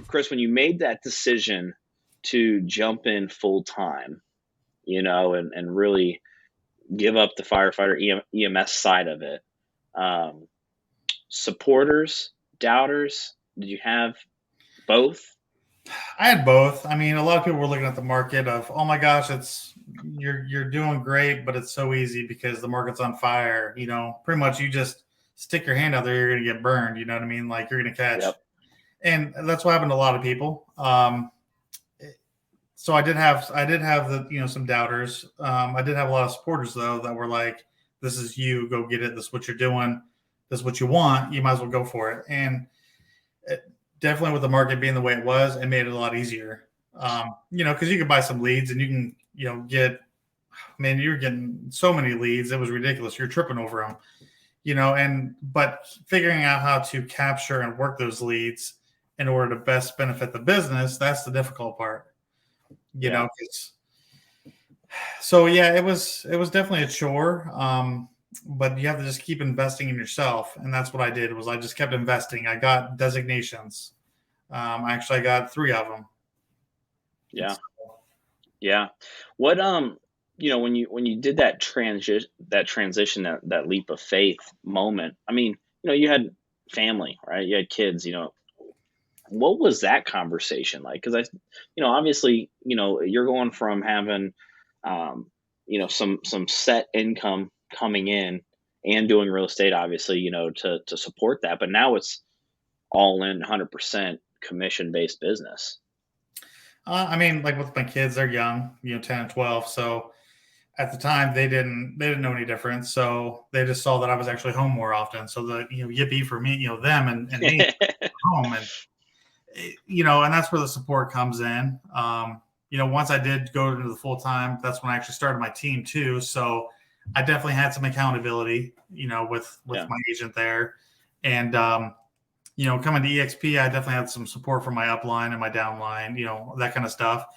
Chris, when you made that decision to jump in full time, and really give up the firefighter EMS side of it, um, supporters, doubters, did you have both? I had both. I mean, a lot of people were looking at the market of, oh my gosh, it's you're doing great, but it's so easy because the market's on fire. Pretty much you just stick your hand out there, you're gonna get burned. You know what I mean? Like you're gonna catch, Yep. and that's what happened to a lot of people. So I did have the some doubters. I did have a lot of supporters though that were like, "This is you, go get it. This is what you're doing. This is what you want. You might as well go for it." And it, definitely with the market being the way it was, it made it a lot easier. Because you could buy some leads and you can get, man, you're getting so many leads, it was ridiculous. You're tripping over them. But figuring out how to capture and work those leads in order to best benefit the business, that's the difficult part. you Yeah. know, 'cause- so yeah, it was definitely a chore. But you have to just keep investing in yourself, and that's what I did. Was I just kept investing. I got designations. Actually, I got 3 of them. Yeah. Yeah. What when you did that transition, that leap of faith moment, I mean, you had family, right? You had kids, what was that conversation like? Because obviously, you're going from having some set income coming in and doing real estate, obviously, to support that, but now it's all in 100% commission based business. I mean, like with my kids, they're young, 10 and 12. So at the time, they didn't know any difference. So they just saw that I was actually home more often. So the yippee for me, them and me home, and that's where the support comes in. Once I did go into the full time, that's when I actually started my team too. So I definitely had some accountability, with Yeah. my agent there, and coming to EXP, I definitely had some support from my upline and my downline, that kind of stuff.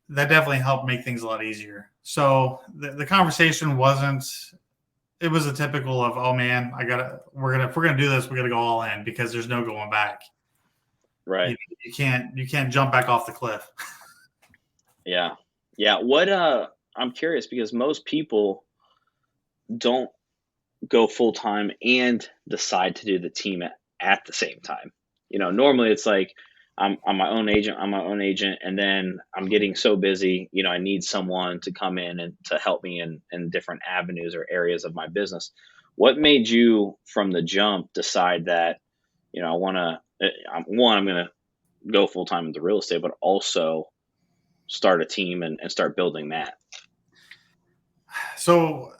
That definitely helped make things a lot easier. So the conversation wasn't. It was a typical of, oh man, if we're gonna do this, we gotta go all in because there's no going back. Right. You can't jump back off the cliff. Yeah. Yeah. I'm curious because most people don't go full time and decide to do the team at the same time. Normally it's like I'm my own agent, and then I'm getting so busy, I need someone to come in and to help me in different avenues or areas of my business. What made you from the jump decide that, I want to, I'm going to go full time into real estate, but also start a team and start building that? So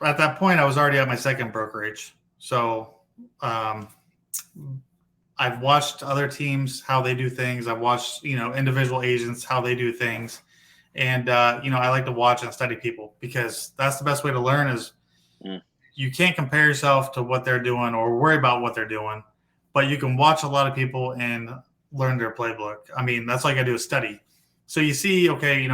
at that point, I was already at my second brokerage. So um, I've watched other teams how they do things. I've watched individual agents how they do things, and I like to watch and study people because that's the best way to learn. Is Mm, you can't compare yourself to what they're doing or worry about what they're doing, but you can watch a lot of people and learn their playbook. I mean, that's all you got to do is study. So you see, okay,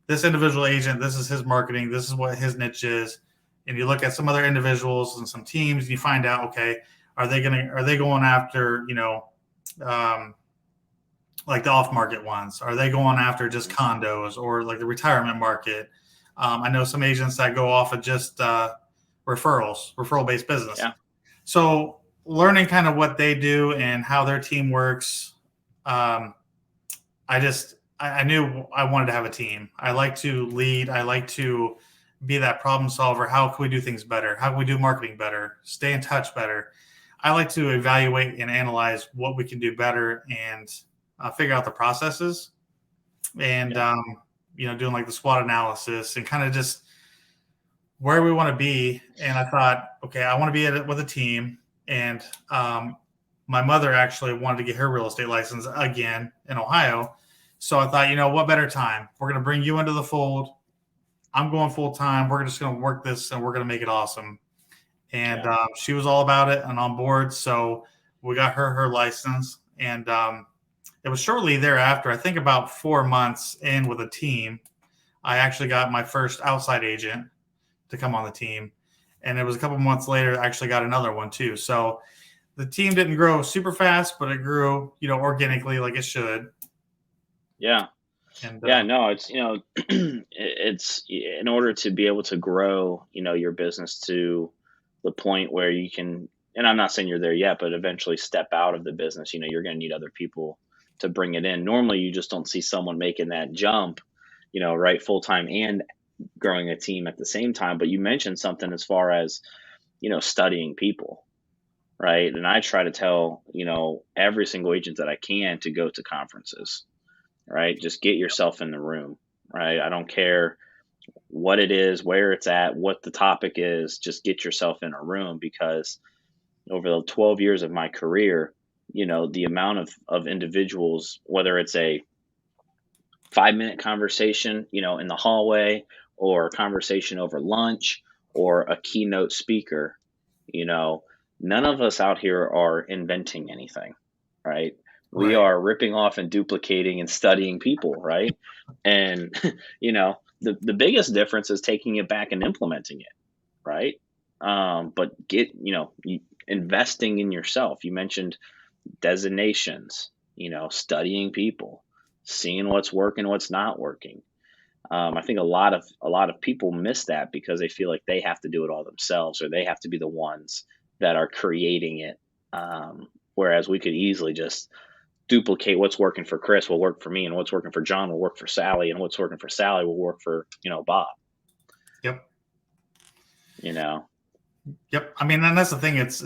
this individual agent, this is his marketing, this is what his niche is, and you look at some other individuals and some teams, and you find out, okay, are they going after um, like the off market ones? Are they going after just mhm. condos or like the retirement market? I know some agents that go off of just referral based business. Yeah. So learning kind of what they do and how their team works, um, I knew I wanted to have a team. I like to lead. I like to be that problem solver. How can we do things better? How can we do marketing better? Stay in touch better. I like to evaluate and analyze what we can do better and figure out the processes and Yeah. doing like the SWOT analysis and kind of just where we want to be. And I thought, okay, I want to be with a team. And my mother actually wanted to get her real estate license again in Ohio. So I thought, what better time? We're going to bring you into the fold. I'm going full time. We're just going to work this and we're going to make it awesome. And Yeah. she was all about it and on board. So we got her license. And it was shortly thereafter, I think about 4 months in with a team, I actually got my first outside agent to come on the team. And it was a couple months later, I actually got another one too. So the team didn't grow super fast, but it grew, organically like it should. Yeah. And Yeah, no, it's it's in order to be able to grow, your business to the point where you can, and I'm not saying you're there yet, but eventually step out of the business, you're going to need other people to bring it in. Normally, you just don't see someone making that jump, right, full time and growing a team at the same time. But you mentioned something as far as, studying people, right? And I try to tell, every single agent that I can to go to conferences, right? Just get yourself in the room, right? I don't care what it is, where it's at, what the topic is, just get yourself in a room because over the 12 years of my career, the amount of individuals, whether it's a 5-minute conversation, in the hallway or a conversation over lunch or a keynote speaker, you know, none of us out here are inventing anything, right? We right, are ripping off and duplicating and studying people, right? And the biggest difference is taking it back and implementing it, right? But investing in yourself. You mentioned designations, studying people, seeing what's working, what's not working. I think a lot of people miss that because they feel like they have to do it all themselves or they have to be the ones that are creating it. Whereas we could easily just duplicate what's working for Chris will work for me, and what's working for John will work for Sally, and what's working for Sally will work for Bob. yep, You know, yep. I mean, and that's the thing. It's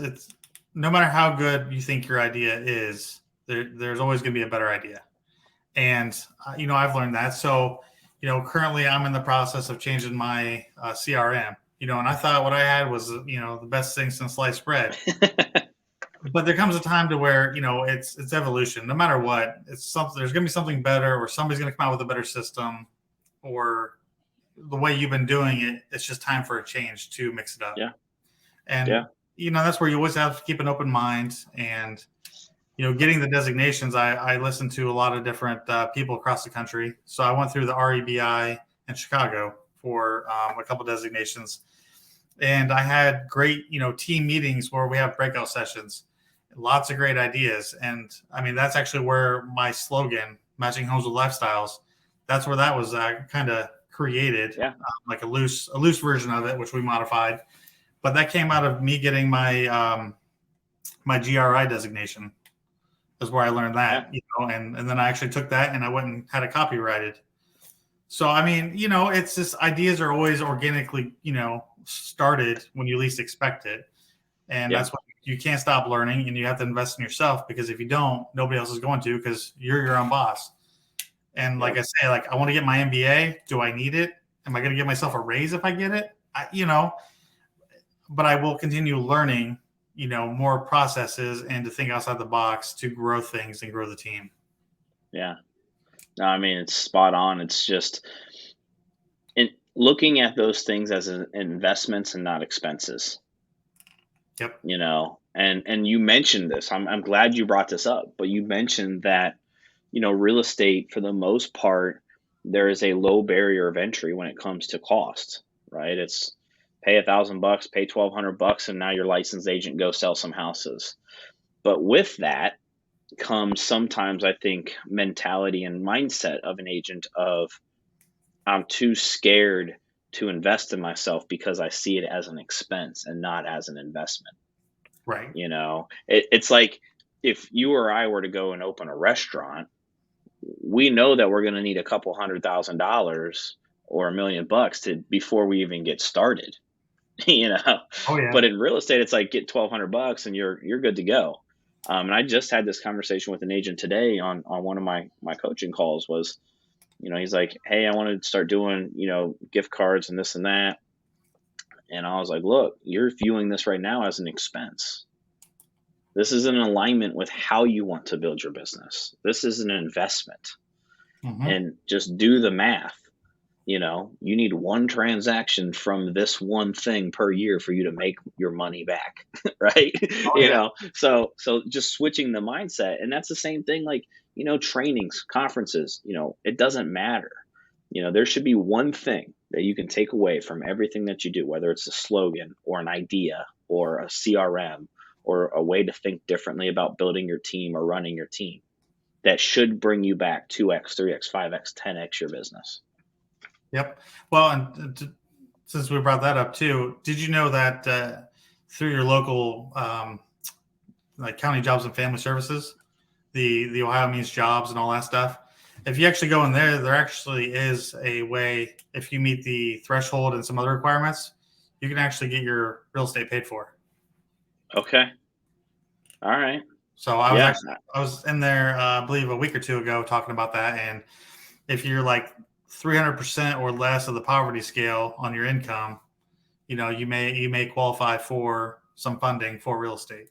no matter how good you think your idea is, there's always going to be a better idea. And I've learned that. So currently I'm in the process of changing my CRM. And I thought what I had was the best thing since sliced bread. But there comes a time to where it's evolution. No matter what, it's something. There's going to be something better, or somebody's going to come out with a better system, or the way you've been doing it. It's just time for a change to mix it up. yeah, And yeah, that's where you always have to keep an open mind. And getting the designations, I listened to a lot of different people across the country. So I went through the REBI in Chicago for a couple designations, and I had great team meetings where we have breakout sessions. Lots of great ideas. And I mean, that's actually where my slogan, matching homes with lifestyles, that's where that was kind of created, yeah, like a loose version of it, which we modified. But that came out of me getting my GRI designation. Is where I learned yeah, that, and then I actually took that and I went and had it copyrighted. So, I mean, it's just ideas are always organically, started when you least expect it. And yeah, that's why you can't stop learning, and you have to invest in yourself, because if you don't, nobody else is going to, because you're your own boss. And like yeah, I say, like, I want to get my MBA. Do I need it? Am I going to give myself a raise if I get it? But I will continue learning, more processes and to think outside the box to grow things and grow the team. yeah. No, I mean it's spot on. It's just in looking at those things as investments and not expenses. Yep. And you mentioned this. I'm glad you brought this up, but you mentioned that real estate for the most part there is a low barrier of entry when it comes to cost, right? It's pay $1,000, pay $1,200, and now your licensed agent go sell some houses. But with that comes sometimes I think mentality and mindset of an agent of I'm too scared to invest in myself because I see it as an expense and not as an investment. Right. It's like if you or I were to go and open a restaurant, we know that we're going to need a couple $100,000 or $1 million to before we even get started. you know. Oh yeah. But in real estate, it's like get $1,200 and you're good to go. And I just had this conversation with an agent today on one of my coaching calls. Was he's like, hey, I want to start doing gift cards and this and that. And I was like, look, you're viewing this right now as an expense. This is in alignment with how you want to build your business. This is an investment. Mm-hmm. And just do the math. You need one transaction from this one thing per year for you to make your money back, right? Oh yeah. So just switching the mindset, and that's the same thing. Like trainings, conferences. It doesn't matter. There should be one thing that you can take away from everything that you do, whether it's a slogan or an idea or a CRM or a way to think differently about building your team or running your team that should bring you back 2x, 3x, 5x, 10x your business. Yep. Well, and since we brought that up too, did you know that through your local like county jobs and family services, the Ohio Means Jobs and all that stuff, if you actually go in there, there actually is a way, if you meet the threshold and some other requirements, you can actually get your real estate paid for. Okay. All right. So I was in there, I believe a week or two ago talking about that. And if you're like 300% or less of the poverty scale on your income, you may qualify for some funding for real estate.